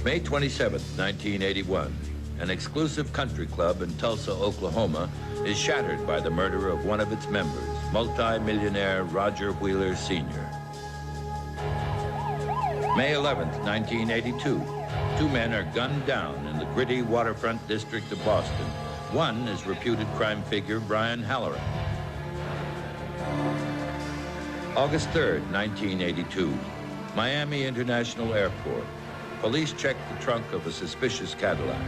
May 27, 1981, an exclusive country club in Tulsa, Oklahoma, is shattered by the murder of one of its members, multi-millionaire Roger Wheeler Sr. May 11, 1982, two men are gunned down in the gritty waterfront district of Boston. One is reputed crime figure Brian Halloran. August 3, 1982, Miami International Airport. Police checked the trunk of a suspicious Cadillac.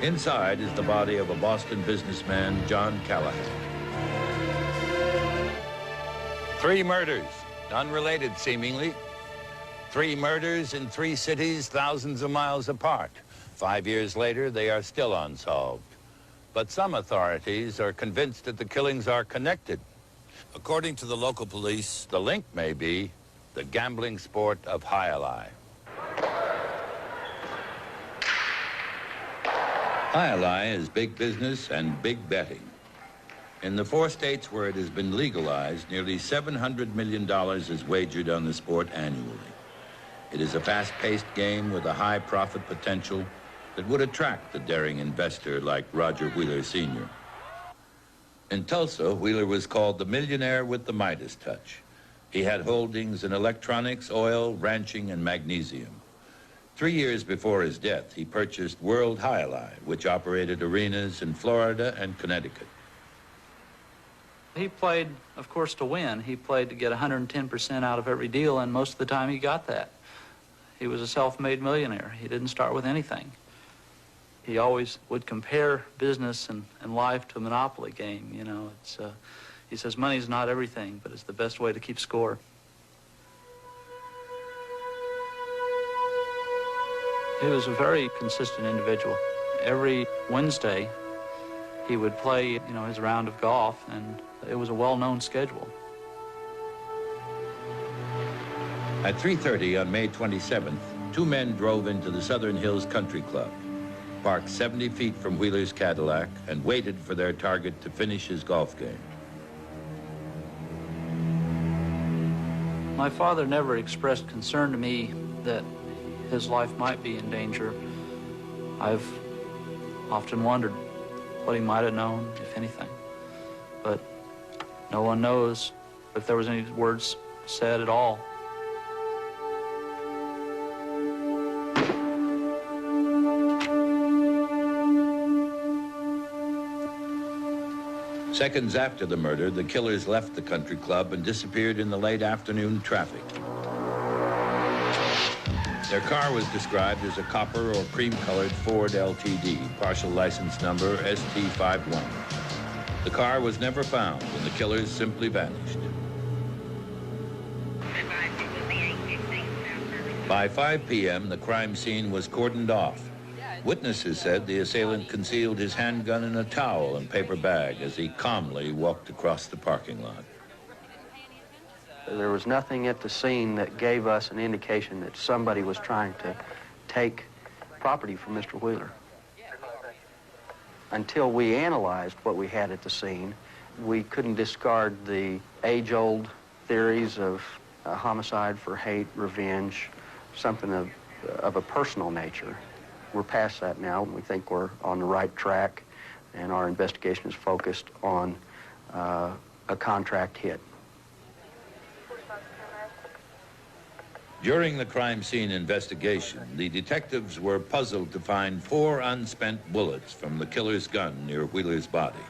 Inside is the body of a Boston businessman, John Callahan. 3 murders, unrelated seemingly. 3 murders in 3 cities thousands of miles apart. 5 years later, they are still unsolved. But some authorities are convinced that the killings are connected. According to the local police, the link may be the gambling sport of jai-alai. Jai-alai is big business and big betting. In the 4 states where it has been legalized, nearly $700 million is wagered on the sport annually. It is a fast-paced game with a high profit potential that would attract the daring investor like Roger Wheeler Sr. In Tulsa, Wheeler was called the millionaire with the Midas touch. He had holdings in electronics, oil, ranching, and magnesium. 3 years before his death, he purchased World Jai-alai, which operated arenas in Florida and Connecticut. He played, of course, to win. He played to get 110% out of every deal, and most of the time he got that. He was a self-made millionaire. He didn't start with anything. He always would compare business and life to a monopoly game, you know. He says money's not everything, but it's the best way to keep score. He was a very consistent individual. Every Wednesday, he would play, you know, his round of golf, and it was a well-known schedule. At 3:30 on May 27th, 2 men drove into the Southern Hills Country Club, parked 70 feet from Wheeler's Cadillac, and waited for their target to finish his golf game. My father never expressed concern to me that his life might be in danger. I've often wondered what he might have known, if anything. But no one knows if there was any words said at all. Seconds after the murder, the killers left the country club and disappeared in the late afternoon traffic. Their car was described as a copper or cream-colored Ford LTD, partial license number ST51. The car was never found, and the killers simply vanished. By 5 p.m., the crime scene was cordoned off. Witnesses said the assailant concealed his handgun in a towel and paper bag as he calmly walked across the parking lot. There was nothing at the scene that gave us an indication that somebody was trying to take property from Mr. Wheeler. Until we analyzed what we had at the scene, we couldn't discard the age-old theories of homicide for hate, revenge, something of a personal nature. We're past that now. We think we're on the right track, and our investigation is focused on a contract hit. During the crime scene investigation, the detectives were puzzled to find 4 unspent bullets from the killer's gun near Wheeler's body.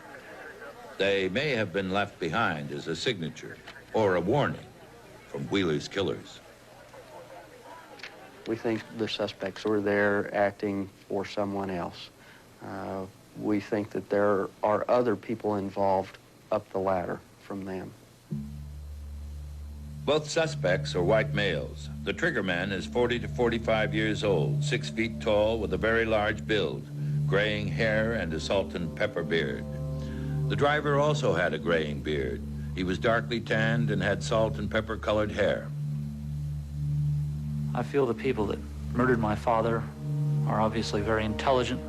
They may have been left behind as a signature or a warning from Wheeler's killers. We think the suspects were there acting for someone else. We think that there are other people involved up the ladder from them. Both suspects are white males. The triggerman is 40 to 45 years old, 6 feet tall with a very large build, graying hair and a salt and pepper beard. The driver also had a graying beard. He was darkly tanned and had salt and pepper colored hair. I feel the people that murdered my father are obviously very intelligent.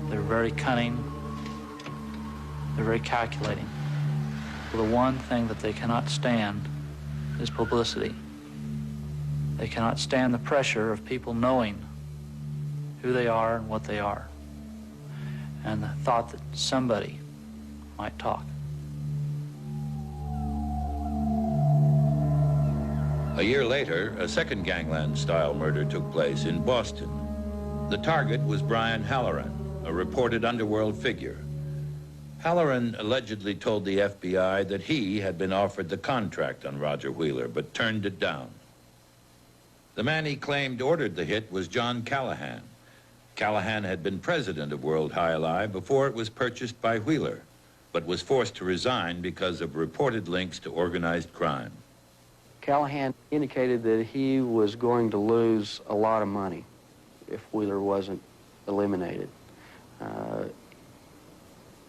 They're very cunning. They're very calculating. The one thing that they cannot stand is publicity. They cannot stand the pressure of people knowing who they are and what they are, and the thought that somebody might talk. A year later, a second gangland-style murder took place in Boston. The target was Brian Halloran, a reported underworld figure. Halloran allegedly told the FBI that he had been offered the contract on Rogerwheeler, but turned it down. The man he claimed ordered the hit was John Callahan. Callahan had been president of World High Lie before it was purchased by Wheeler, but was forced to resign because of reported links to organized crime. Callahan indicated that he was going to lose a lot of money if Wheeler wasn't eliminated,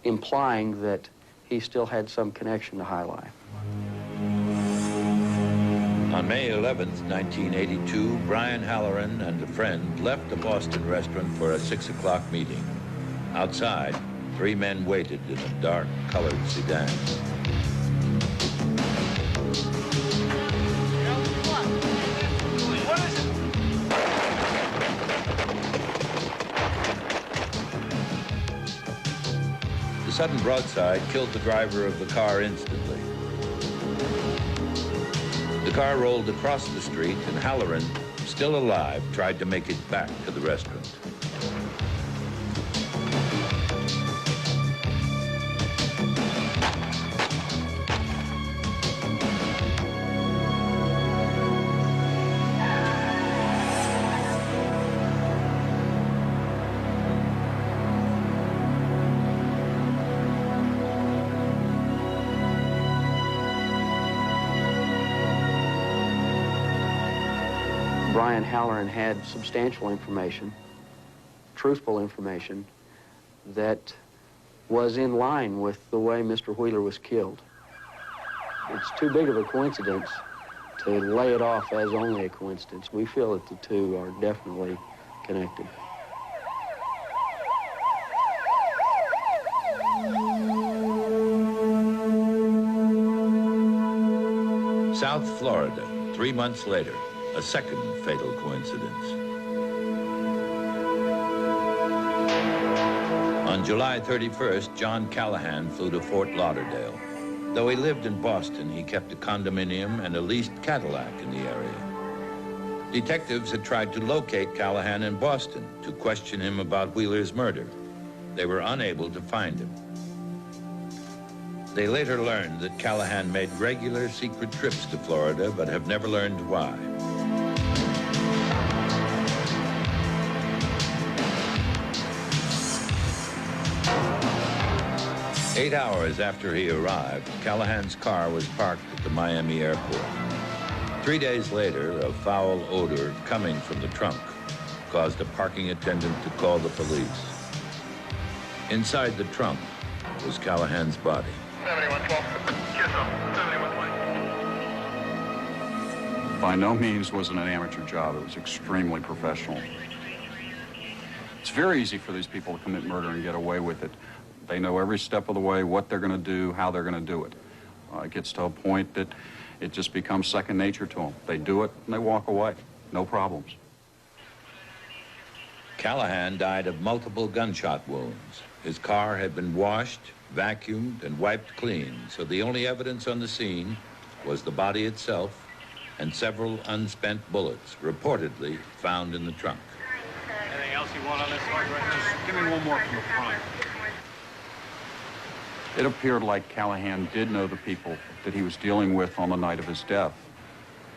implying that he still had some connection to High Lie. On May 11th, 1982, Brian Halloran and a friend left a Boston restaurant for a 6 o'clock meeting. Outside, 3 men waited in a dark, colored sedan. The sudden broadside killed the driver of the car instantly. The car rolled across the street, and Halloran, still alive, tried to make it back to the restaurant. Brian Halloran had substantial information, truthful information, that was in line with the way Mr. Wheeler was killed. It's too big of a coincidence to lay it off as only a coincidence. We feel that the two are definitely connected. South Florida, 3 months later, a second fatal coincidence. On July 31st, John Callahan flew to Fort Lauderdale. Though he lived in Boston, he kept a condominium and a leased Cadillac in the area. Detectives had tried to locate Callahan in Boston to question him about Wheeler's murder. They were unable to find him. They later learned that Callahan made regular secret trips to Florida, but have never learned why. 8 hours after he arrived, Callahan's car was parked at the Miami airport. 3 days later, a foul odor coming from the trunk caused a parking attendant to call the police. Inside the trunk was Callahan's body. 7112. By no means was it an amateur job. It was extremely professional. It's very easy for these people to commit murder and get away with it. They know every step of the way what they're going to do, how they're going to do it. It gets to a point that it just becomes second nature to them. They do it and they walk away. No problems. Callahan died of multiple gunshot wounds. His car had been washed, vacuumed, and wiped clean, so the only evidence on the scene was the body itself and several unspent bullets, reportedly found in the trunk. Anything else you want on this one? Just give me one more from the front. It appeared like Callahan did know the people that he was dealing with on the night of his death.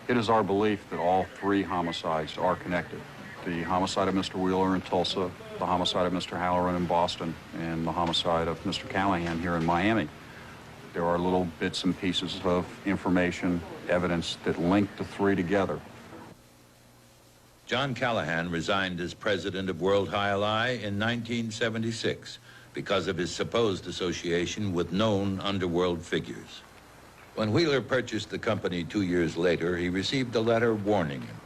It is our belief that all 3 homicides are connected. The homicide of Mr. Wheeler in Tulsa, the homicide of Mr. Halloran in Boston, and the homicide of Mr. Callahan here in Miami. There are little bits and pieces of information, evidence that link the 3 together. John Callahan resigned as president of World High Lie in 1976 because of his supposed association with known underworld figures. When Wheeler purchased the company 2 years later, he received a letter warning him,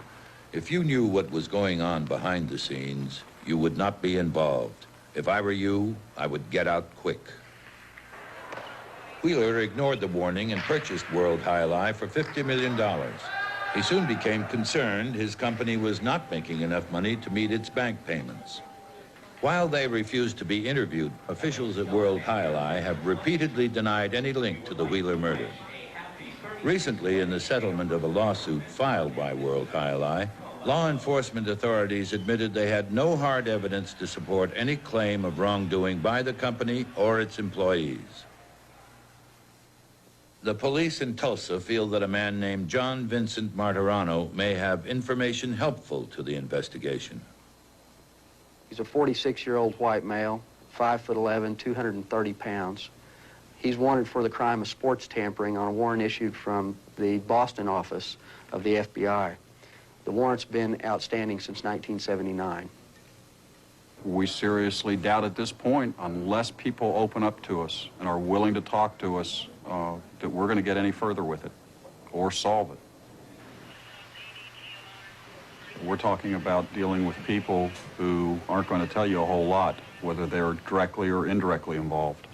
if you knew what was going on behind the scenes, you would not be involved. If I were you, I would get out quick. Wheeler ignored the warning and purchased World High Lie for $50 million. He soon became concerned his company was not making enough money to meet its bank payments. While they refused to be interviewed, officials at World High have repeatedly denied any link to the Wheeler murder. Recently, in the settlement of a lawsuit filed by World High, law enforcement authorities admitted they had no hard evidence to support any claim of wrongdoing by the company or its employees. The police in Tulsa feel that a man named John Vincent Martirano may have information helpful to the investigation. He's a 46-year-old white male, 5'11", 230 pounds. He's wanted for the crime of sports tampering on a warrant issued from the Boston office of the FBI. The warrant's been outstanding since 1979. We seriously doubt at this point, unless people open up to us and are willing to talk to us, that we're going to get any further with it or solve it. We're talking about dealing with people who aren't going to tell you a whole lot, whether they're directly or indirectly involved.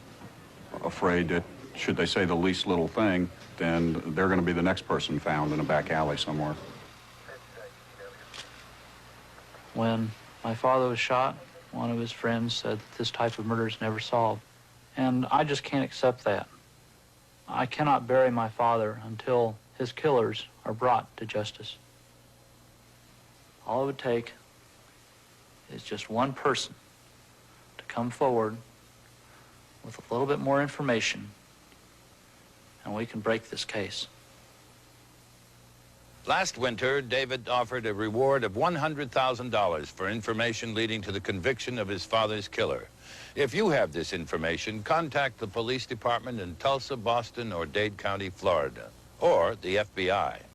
Afraid that should they say the least little thing, then they're going to be the next person found in a back alley somewhere. When my father was shot, one of his friends said that this type of murder is never solved. And I just can't accept that. I cannot bury my father until his killers are brought to justice. All it would take is just one person to come forward with a little bit more information, and we can break this case. Last winter, David offered a reward of $100,000 for information leading to the conviction of his father's killer. If you have this information, contact the police department in Tulsa, Boston, or Dade County, Florida, or the FBI.